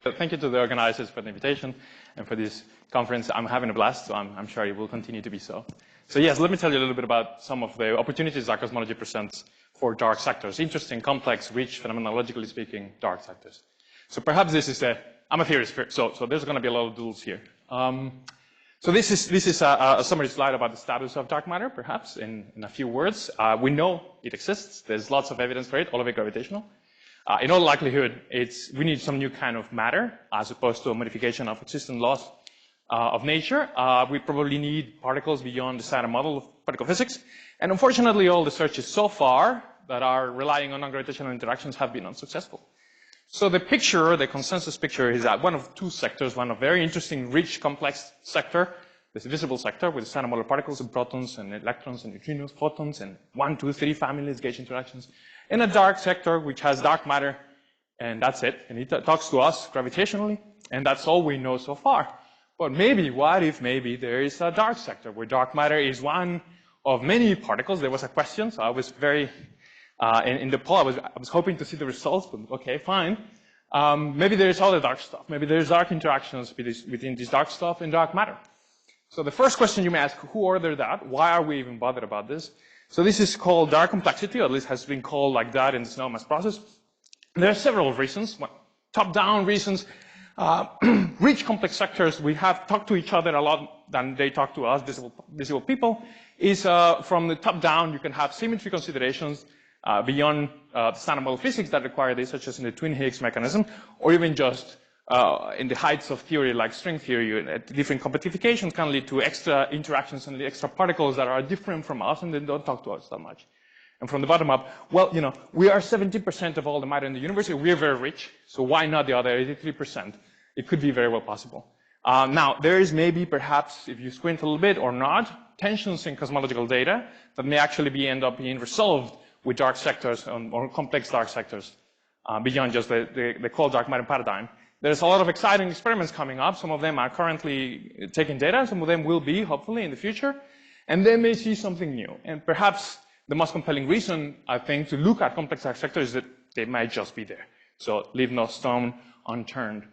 Thank you to the organizers for the invitation and for this conference. I'm having a blast, so I'm sure it will continue to be so. So yes, let me tell you a little bit about some of the opportunities that cosmology presents for dark sectors. Interesting, complex, rich, phenomenologically speaking, dark sectors. So perhaps this is I'm a theorist, so there's going to be a lot of duels here. So this is a summary slide about the status of dark matter, perhaps, in a few words. We know it exists. There's lots of evidence for it, all of it gravitational. In all likelihood, we need some new kind of matter, as opposed to a modification of existing laws of nature. We probably need particles beyond the standard model of particle physics. And unfortunately, all the searches so far that are relying on non-gravitational interactions have been unsuccessful. So the picture, the consensus picture, is that one of two sectors, one of very interesting, rich, complex sector, this visible sector with standard model particles and protons and electrons and neutrinos, photons, and 1, 2, 3 families, gauge interactions. In a dark sector, which has dark matter, and that's it. And it talks to us gravitationally, and that's all we know so far. But what if there is a dark sector where dark matter is one of many particles? There was a question, so I was very, in the poll, I was hoping to see the results, but okay, fine. Maybe there's other dark stuff. Maybe there's dark interactions between this dark stuff and dark matter. So the first question you may ask, who ordered that? Why are we even bothered about this? So this is called dark complexity, or at least has been called like that in the Snellman's process. There are several reasons. Top-down reasons. Rich complex sectors, we have talked to each other a lot than they talk to us, visible people, is from the top-down you can have symmetry considerations beyond standard model physics that require this, such as in the twin Higgs mechanism, or even just in the heights of theory like string theory. Different compactifications can lead to extra interactions and extra particles that are different from us and they don't talk to us that much. And from the bottom up, well, we are 70% of all the matter in the universe. We are very rich, so why not the other 83%? It could be very well possible. Now, there is maybe, perhaps, if you squint a little bit or not, tensions in cosmological data that may actually end up being resolved with dark sectors or complex dark sectors beyond just the cold dark matter paradigm. There's a lot of exciting experiments coming up. Some of them are currently taking data. Some of them will be, hopefully, in the future. And they may see something new. And perhaps the most compelling reason, I think, to look at complex dark sectors is that they might just be there. So leave no stone unturned.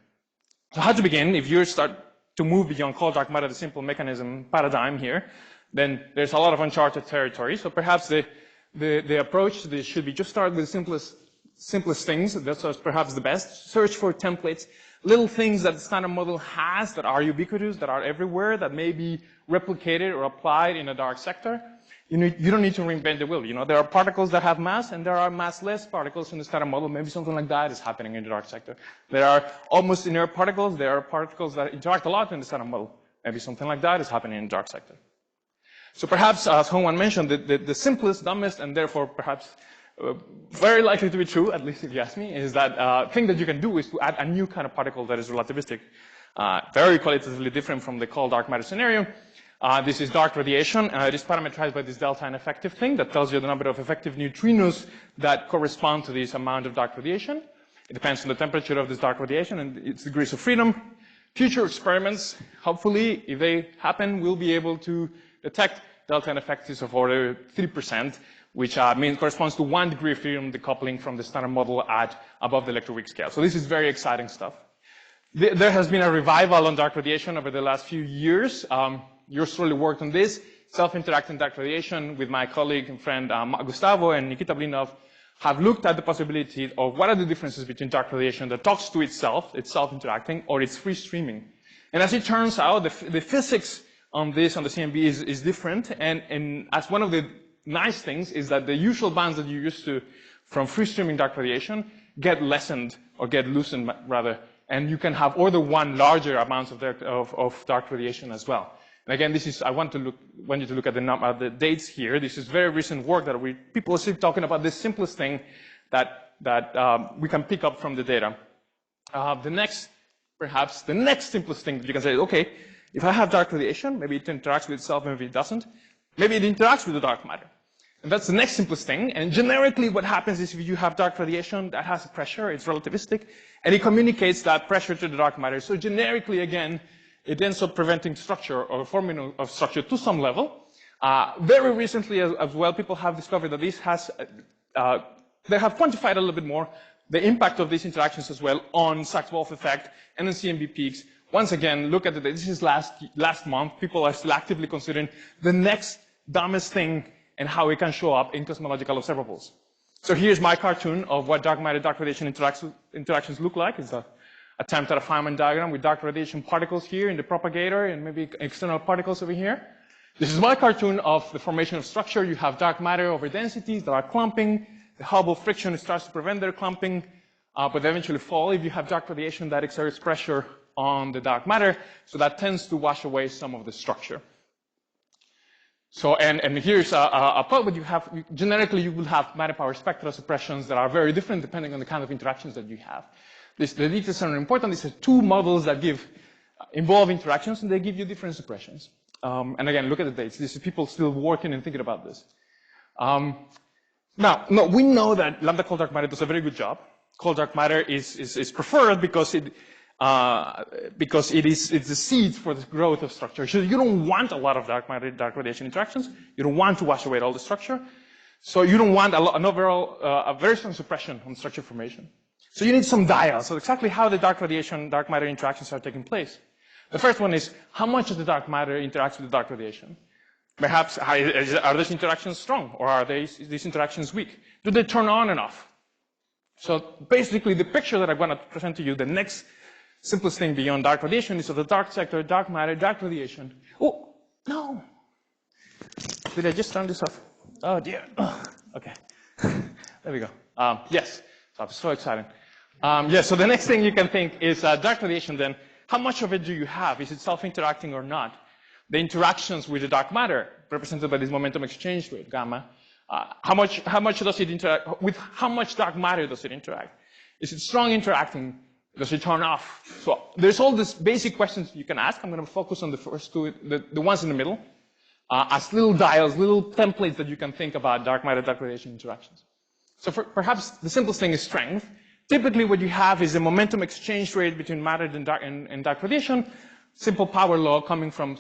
So how to begin? If you start to move beyond cold dark matter, the simple mechanism paradigm here, then there's a lot of uncharted territory. So perhaps the approach to this should be just start with the simplest things. That's perhaps the best. Search for templates, little things that the standard model has that are ubiquitous, that are everywhere, that may be replicated or applied in a dark sector. You don't need to reinvent the wheel. There are particles that have mass, and there are massless particles in the standard model. Maybe something like that is happening in the dark sector. There are almost inert particles. There are particles that interact a lot in the standard model. Maybe something like that is happening in the dark sector. So perhaps, as Hong-Wan mentioned, the simplest, dumbest, and therefore perhaps very likely to be true, at least if you ask me, is that thing that you can do is to add a new kind of particle that is relativistic, very qualitatively different from the cold dark matter scenario. This is dark radiation. It is parameterized by this delta and effective thing that tells you the number of effective neutrinos that correspond to this amount of dark radiation. It depends on the temperature of this dark radiation and its degrees of freedom. Future experiments, hopefully, if they happen, will be able to detect delta and effectives of order 3%, which corresponds to 1 degree of freedom decoupling from the standard model at above the electroweak scale. So this is very exciting stuff. There has been a revival on dark radiation over the last few years. Yours truly worked on this. Self-interacting dark radiation with my colleague and friend Gustavo and Nikita Blinov have looked at the possibility of what are the differences between dark radiation that talks to itself, it's self-interacting, or it's free streaming. And as it turns out, the physics on this, on the CMB, is different. And as one of the nice things is that the usual bands that you're used to from free streaming dark radiation get lessened, or get loosened rather, and you can have order 1 larger amounts of dark radiation as well. And again, I want you to look at the dates here. This is very recent work that people are still talking about this simplest thing that we can pick up from the data. Perhaps the next simplest thing that you can say is, okay, if I have dark radiation, maybe it interacts with itself, maybe it doesn't. Maybe it interacts with the dark matter. And that's the next simplest thing. And generically, what happens is if you have dark radiation that has a pressure, it's relativistic, and it communicates that pressure to the dark matter. So generically, again, it ends up preventing structure or forming of structure to some level. Very recently as well, people have discovered that this has, they have quantified a little bit more the impact of these interactions as well on Sachs-Wolf effect and on CMB peaks. Once again, look at the, this is last month. People are still actively considering the next dumbest thing and how it can show up in cosmological observables. So here's my cartoon of what dark matter, dark radiation interactions look like. It's an attempt at a Feynman diagram with dark radiation particles here in the propagator and maybe external particles over here. This is my cartoon of the formation of structure. You have dark matter over densities that are clumping. The Hubble friction starts to prevent their clumping, but they eventually fall if you have dark radiation that exerts pressure on the dark matter, so that tends to wash away some of the structure. So, and here's a plot where you have, generically you will have matter power spectral suppressions that are very different depending on the kind of interactions that you have. The details are important. These are two models that involve interactions, and they give you different suppressions. And again, look at the dates. These are people still working and thinking about this. Now, no, we know that lambda cold dark matter does a very good job. Cold dark matter is preferred because it's the seed for the growth of structure. So you don't want a lot of dark matter, dark radiation interactions. You don't want to wash away all the structure. So you don't want an overall, a very strong suppression on structure formation. So you need some dials. So exactly how the dark radiation, dark matter interactions are taking place. The first one is how much of the dark matter interacts with the dark radiation. Perhaps, are these interactions strong or are these interactions weak? Do they turn on and off? So basically the picture that I'm going to present to you, the next simplest thing beyond dark radiation is of the dark sector, dark matter, dark radiation. Oh, no. Did I just turn this off? Oh dear. Oh, okay. There we go. Yes. So I'm so excited. Yes, so the next thing you can think is dark radiation then. How much of it do you have? Is it self-interacting or not? The interactions with the dark matter, represented by this momentum exchange rate, gamma, how much does it interact? With how much dark matter does it interact? Is it strong interacting? Does it turn off? So there's all these basic questions you can ask. I'm going to focus on the first two, the ones in the middle, as little dials, little templates that you can think about dark matter, dark radiation interactions. So perhaps the simplest thing is strength. Typically what you have is a momentum exchange rate between matter and dark radiation, simple power law coming from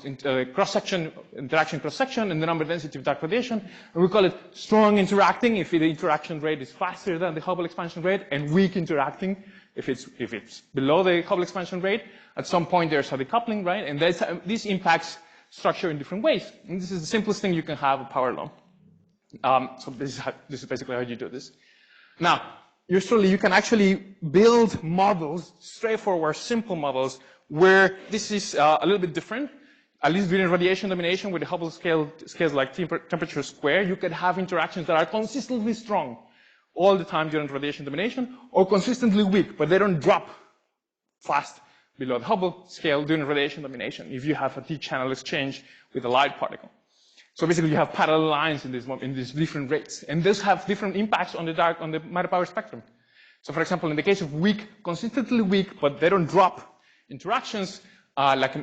cross-section, interaction cross-section, and the number density of dark radiation. And we call it strong interacting if the interaction rate is faster than the Hubble expansion rate, and weak interacting if it's below the Hubble expansion rate. At some point there's a decoupling, right? And this impacts structure in different ways. And this is the simplest thing you can have, a power law. So this is basically how you do this. Now, usually you can actually build models, straightforward, simple models, where this is a little bit different. At least during radiation domination with the Hubble scales like temperature square, you could have interactions that are consistently strong all the time during radiation domination, or consistently weak, but they don't drop fast below the Hubble scale during radiation domination if you have a T-channel exchange with a light particle. So basically you have parallel lines in these different rates, and those have different impacts on the matter power spectrum. So for example, in the case of weak, consistently weak, but they don't drop interactions, like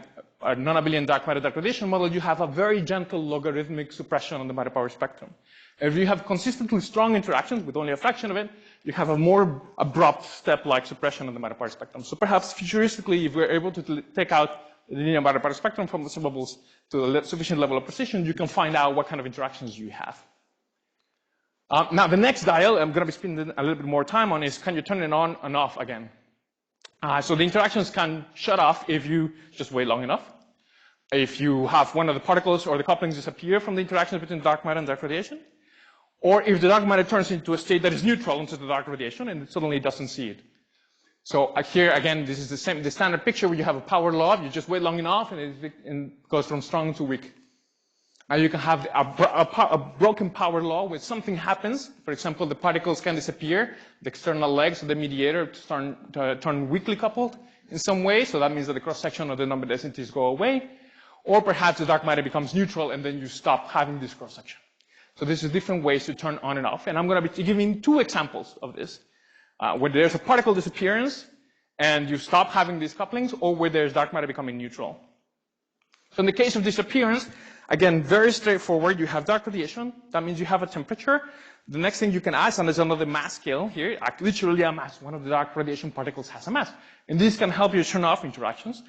a non-abelian dark matter dark radiation model, you have a very gentle logarithmic suppression on the matter power spectrum. If you have consistently strong interactions with only a fraction of it, you have a more abrupt step-like suppression on the matter power spectrum. So perhaps futuristically, if we're able to take out the linear matter power spectrum from the observables to a sufficient level of precision, you can find out what kind of interactions you have. Now the next dial I'm going to be spending a little bit more time on is, can you turn it on and off again? So the interactions can shut off if you just wait long enough. If you have one of the particles or the couplings disappear from the interactions between dark matter and dark radiation, or if the dark matter turns into a state that is neutral into the dark radiation and it suddenly doesn't see it. So here again, this is the standard picture where you have a power law. You just wait long enough and it goes from strong to weak. Now you can have a broken power law where something happens. For example, the particles can disappear. The external legs of the mediator turn weakly coupled in some way. So that means that the cross-section of the number densities go away. Or perhaps the dark matter becomes neutral and then you stop having this cross-section. So this is different ways to turn on and off. And I'm going to be giving two examples of this. Where there's a particle disappearance and you stop having these couplings, or where there's dark matter becoming neutral. So in the case of disappearance, again, very straightforward. You have dark radiation. That means you have a temperature. The next thing you can ask, and there's another mass scale here, literally a mass. One of the dark radiation particles has a mass. And this can help you turn off interactions.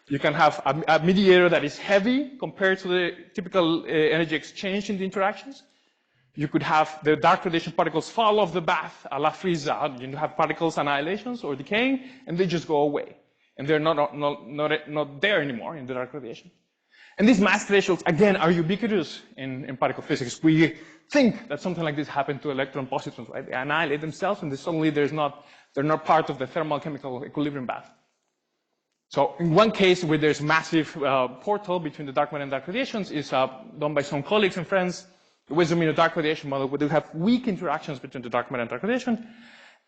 You can have a mediator that is heavy compared to the typical energy exchange in the interactions. You could have the dark radiation particles fall off the bath, a la freeze out. You have particles annihilations or decaying, and they just go away. And they're not there anymore in the dark radiation. And these mass ratios, again, are ubiquitous in particle physics. We think that something like this happened to electron positrons, right? They annihilate themselves, and suddenly they're not part of the thermal chemical equilibrium bath. So in one case where there's massive portal between the dark matter and dark radiations is done by some colleagues and friends. The wisdom in a dark radiation model where you have weak interactions between the dark matter and dark radiation.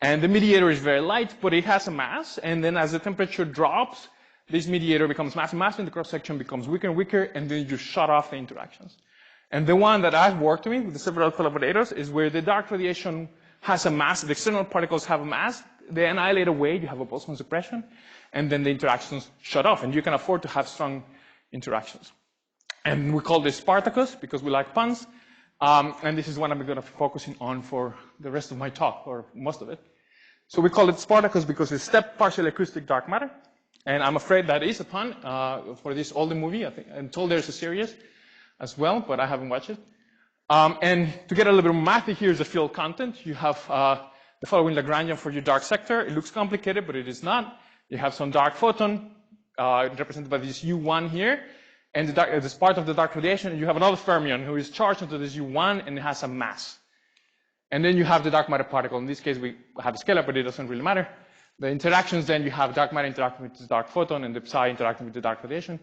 And the mediator is very light, but it has a mass. And then as the temperature drops, this mediator becomes massive, and the cross-section becomes weaker and weaker, and then you shut off the interactions. And the one that I've worked with the several collaborators is where the dark radiation has a mass, the external particles have a mass, they annihilate away, you have a Boltzmann suppression, and then the interactions shut off, and you can afford to have strong interactions. And we call this Spartacus because we like puns, and this is what I'm going to be focusing on for the rest of my talk, or most of it. So we call it Spartacus because it's step partially acoustic dark matter, and I'm afraid that is a pun for this older movie. I'm told there's a series as well, but I haven't watched it. And to get a little bit more mathy, here's the field content. You have the following Lagrangian for your dark sector. It looks complicated, but it is not. You have some dark photon represented by this U1 here, and this part of the dark radiation. You have another fermion who is charged into this U1 and it has a mass. And then you have the dark matter particle. In this case, we have a scalar, but it doesn't really matter. The interactions, then you have dark matter interacting with the dark photon and the psi interacting with the dark radiation.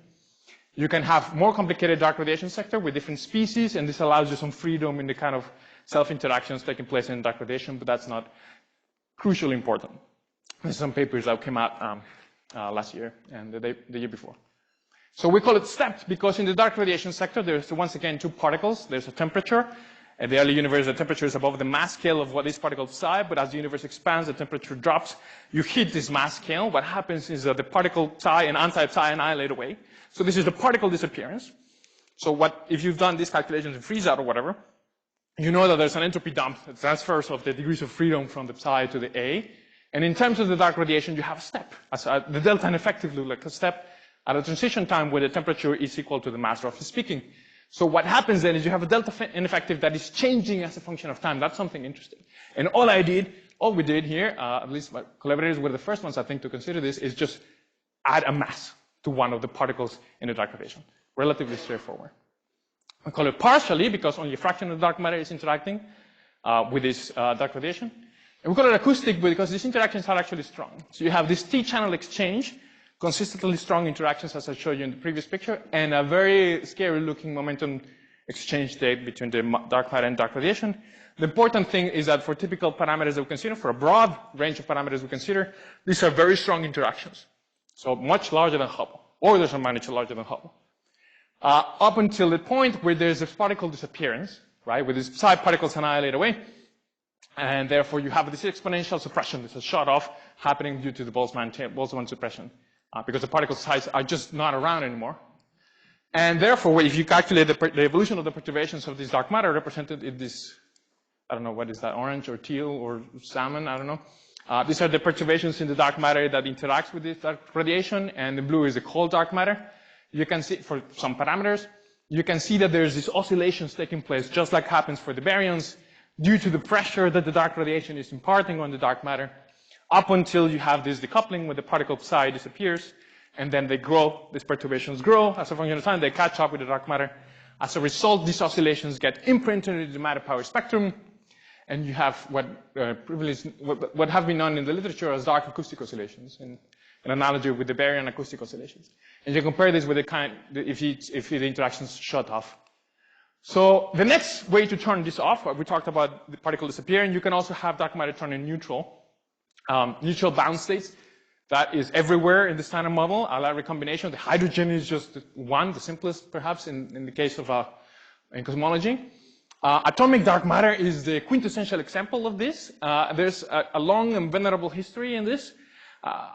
You can have more complicated dark radiation sector with different species, and this allows you some freedom in the kind of self-interactions taking place in dark radiation, but that's not crucially important. There's some papers that came out last year and the year before. So we call it stepped because in the dark radiation sector, there's once again two particles. There's a temperature. In the early universe, the temperature is above the mass scale of what is particle psi, but as the universe expands, the temperature drops. You hit this mass scale. What happens is that the particle psi and anti-psi annihilate away. So this is the particle disappearance. So if you've done these calculations in freeze out or whatever, you know that there's an entropy dump, the transfers of the degrees of freedom from the psi to the A. And in terms of the dark radiation, you have a step. The delta ineffective looks like a step at a transition time where the temperature is equal to the mass, roughly speaking. So what happens then is you have a delta ineffective that is changing as a function of time. That's something interesting. And all we did here, at least my collaborators were the first ones, I think, to consider this, is just add a mass to one of the particles in the dark radiation. Relatively straightforward. We call it partially because only a fraction of the dark matter is interacting with this dark radiation. And we call it acoustic because these interactions are actually strong. So you have this T-channel exchange, consistently strong interactions, as I showed you in the previous picture, and a very scary-looking momentum exchange state between the dark matter and dark radiation. The important thing is that for typical parameters that we consider, for a broad range of parameters we consider, these are very strong interactions. So much larger than Hubble, orders of magnitude larger than Hubble. Up until the point where there's a particle disappearance, right, where these psi particles annihilate away, and therefore you have this exponential suppression, this is shut off, happening due to the Boltzmann suppression. Because the particle size are just not around anymore. And therefore, if you calculate the evolution of the perturbations of this dark matter represented in this, I don't know, what is that, orange or teal or salmon, I don't know. These are the perturbations in the dark matter that interacts with this dark radiation, and the blue is the cold dark matter. You can see, for some parameters, you can see that there's these oscillations taking place, just like happens for the baryons, due to the pressure that the dark radiation is imparting on the dark matter, up until you have this decoupling where the particle psi disappears, and then they grow, these perturbations grow. As a function of time, they catch up with the dark matter. As a result, these oscillations get imprinted into the matter power spectrum, and you have what have been known in the literature as dark acoustic oscillations, in an analogy with the baryon acoustic oscillations. And you compare this with the kind, if the interactions shut off. So the next way to turn this off, we talked about the particle disappearing, you can also have dark matter turning neutral. Neutral bound states, that is everywhere in the standard model, a la recombination. The hydrogen is just one, the simplest perhaps in the case of in cosmology. Atomic dark matter is the quintessential example of this. There's a long and venerable history in this.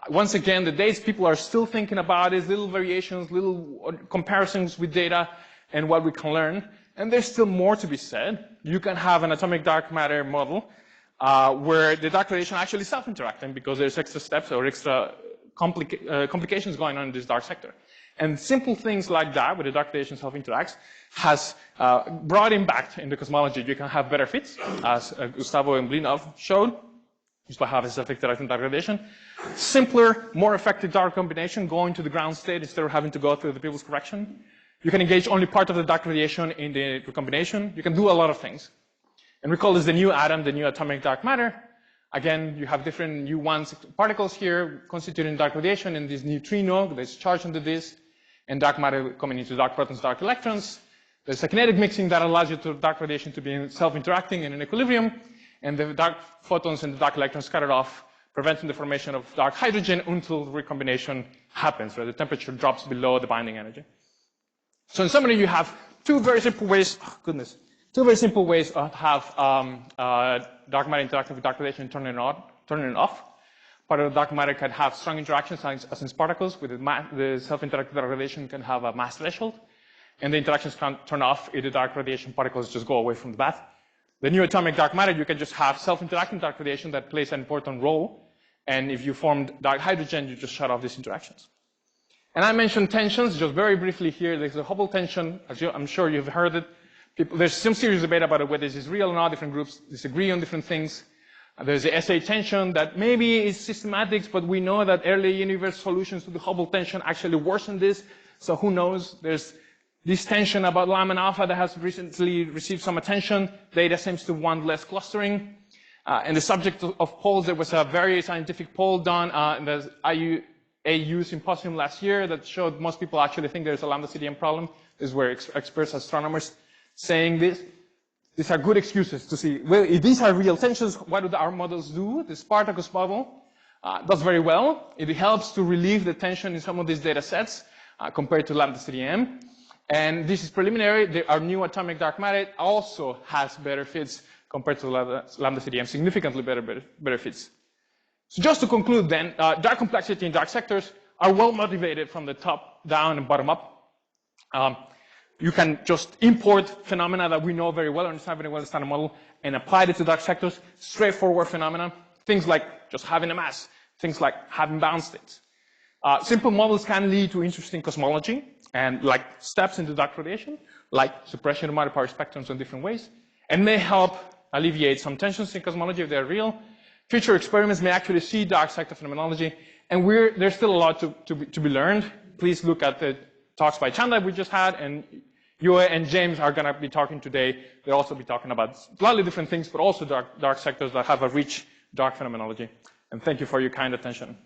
Once again, the dates people are still thinking about is little variations, little comparisons with data and what we can learn. And there's still more to be said. You can have an atomic dark matter model where the dark radiation actually self-interacting because there's extra steps or extra complications going on in this dark sector. And simple things like that, where the dark radiation self-interacts, has broad impact in the cosmology. You can have better fits, as Gustavo and Blinov showed, just by having self-interacting dark radiation. Simpler, more effective dark combination, going to the ground state instead of having to go through the Peebles correction. You can engage only part of the dark radiation in the recombination. You can do a lot of things. And we call this the new atom, the new atomic dark matter. Again, you have different U1 particles here constituting dark radiation in this neutrino. There's charge under this, and dark matter coming into dark protons, dark electrons. There's a kinetic mixing that allows you to dark radiation to be self-interacting in an equilibrium, and the dark photons and the dark electrons scattered off, preventing the formation of dark hydrogen until recombination happens, where the temperature drops below the binding energy. So in summary, you have two very simple ways, of have dark matter interacting with dark radiation and turning it off. Part of the dark matter can have strong interactions, as in particles, with the self-interacting dark radiation can have a mass threshold, and the interactions can turn off if the dark radiation particles just go away from the bath. The new atomic dark matter, you can just have self-interacting dark radiation that plays an important role, and if you formed dark hydrogen, you just shut off these interactions. And I mentioned tensions, just very briefly here. There's a Hubble tension, as I'm sure you've heard it. There's some serious debate about whether this is real or not. Different groups disagree on different things. There's the SA tension that maybe is systematic, but we know that early universe solutions to the Hubble tension actually worsen this, so who knows? There's this tension about Lyman alpha that has recently received some attention. Data seems to want less clustering. And the subject of polls, there was a very scientific poll done in the IAU symposium last year that showed most people actually think there's a lambda CDM problem. This is where experts, astronomers, saying this. These are good excuses to see, well, if these are real tensions, what do our models do? The Spartacus model does very well. It helps to relieve the tension in some of these data sets compared to lambda CDM. And this is preliminary. Our new atomic dark matter also has better fits compared to lambda CDM, significantly better fits. So just to conclude then, dark complexity in dark sectors are well motivated from the top down and bottom up. You can just import phenomena that we know very well, understand very well in the standard model, and apply it to dark sectors, straightforward phenomena, things like just having a mass, things like having bound states. Simple models can lead to interesting cosmology, and like steps into dark radiation, like suppression of matter power spectrums in different ways, and may help alleviate some tensions in cosmology if they're real. Future experiments may actually see dark sector phenomenology, and there's still a lot to be learned. Please look at the talks by Chanda we just had, and Yue and James are going to be talking today. They'll also be talking about slightly different things, but also dark sectors that have a rich dark phenomenology. And thank you for your kind attention.